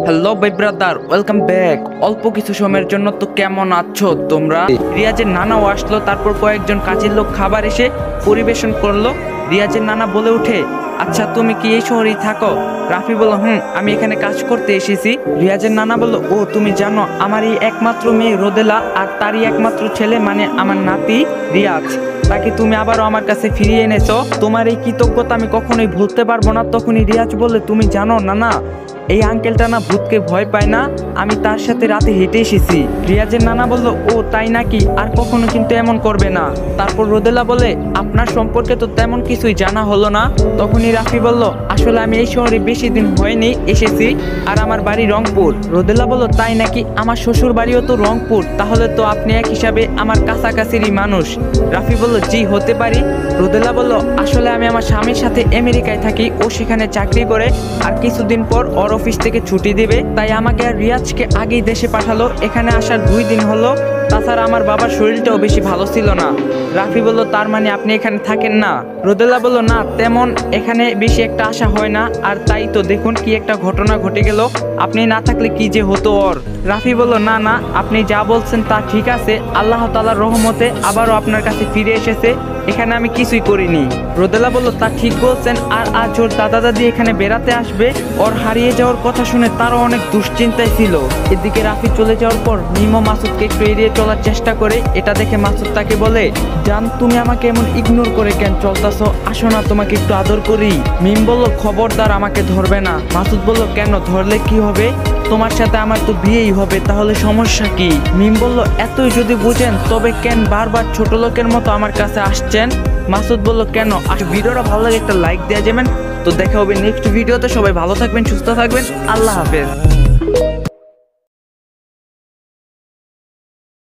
Hello ভাই brother, welcome back. অল্প কিছু সময়ের জন্য তো কেমন আছো তোমরা? রিয়াজের নানাও আসলো, তারপর কয়েকজন কাজের লোক খাবার এসে পরিবেশন করলো। রিয়াজের নানা বলে উঠে, আচ্ছা তুমি কি এই শহরেই থাকো? রাফি বলল, আমি এখানে কাজ করতে এসেছি। রিয়াজের নানা বলল, ও তুমি জানো আমার এই একমাত্র মেয়ে রোদেলা আর তারই একমাত্র ছেলে মানে আমার নাতি রিয়াজ, তাকে তুমি আবারও আমার কাছে ফিরিয়ে এনেছো। তোমার এই কৃতজ্ঞতা আমি কখনোই ভুলতে পারবো না। তখনই রিয়াজ বললে, তুমি জানো নানা, এই আঙ্কেলটা না ভূতকে ভয় পায় না, আমি তার সাথে রাতে হেঁটে এসেছি। রিয়াজের নানা বলল, ও তাই নাকি? আর কখনো কিন্তু এমন করবে না। তারপর রোদেলা বলে, আপনার সম্পর্কে তো তেমন কিছুই জানা হলো না। তখনই রাফি বলল, আসলে আমি এই শহরে বেশি দিন হয়নি এসেছি, আর আমার বাড়ি রংপুর। রোদেলা বলল, তাই নাকি? আমার শ্বশুর বাড়িও তো রংপুর, তাহলে তো আপনি এক হিসাবে আমার কাছাকাছিরই মানুষ। রাফি বলল, জি হতে পারি। রোদেলা বলল, আসলে আমি আমার স্বামীর সাথে আমেরিকায় থাকি, ও সেখানে চাকরি করে, আর কিছুদিন পর ওর অফিস থেকে ছুটি দেবে, তাই আমাকে আর রিয়াজকে আগেই দেশে পাঠালো। এখানে আসার 2 দিন হলো। তাছাড়া আমার বাবার শরীরটাও বেশি ভালো ছিল না। রাফি বলল, তার মানে আপনি এখানে থাকেন না? রোদেলা বলল, না তেমন এখানে বেশি একটা আশা হয় না, আর তাই তো দেখুন কি একটা ঘটনা ঘটে গেল, আপনি না থাকলে কি যে হতো ওর। রাফি বলল, না না, আপনি যা বলছেন তা ঠিক আছে, আল্লাহ তাআলার রহমতে আবারও আপনার কাছে ফিরে এসেছে, এখানে আমি কিছুই করিনি। রোদেলা বলল, তা ঠিক বলছেন, আর আজ ওর দাদা দাদি এখানে বেড়াতে আসবে, ওর হারিয়ে যাওয়ার কথা শুনে তারও অনেক দুশ্চিন্তায় ছিল। এদিকে রাফি চলে যাওয়ার পর মিমো মাসুদকে একটু এড়িয়ে চলার চেষ্টা করে। এটা দেখে মাসুদ তাকে বলে, জান তুমি আমাকে এমন ইগনোর করে কেন চলতাছো? আসো না তোমাকে একটু আদর করি। মিম বলল, খবরদার আমাকে ধরবে না। মাসুদ বলল, কেন, ধরলে কি হবে? তোমার সাথে আমার তো বিয়েই হবে, তাহলে সমস্যা কি? মিম বলল, এতই যদি বুঝেন তবে কেন বারবার ছোট লোকের মতো আমার কাছে আসছেন? মাসুদ বলল, কেন? আর ভিডিওটা ভালো লাগে একটা লাইক দেওয়া যাবেন। তো দেখা হবে নেক্সট ভিডিওতে। সবাই ভালো থাকবেন, সুস্থ থাকবেন, আল্লাহ হাফেজ।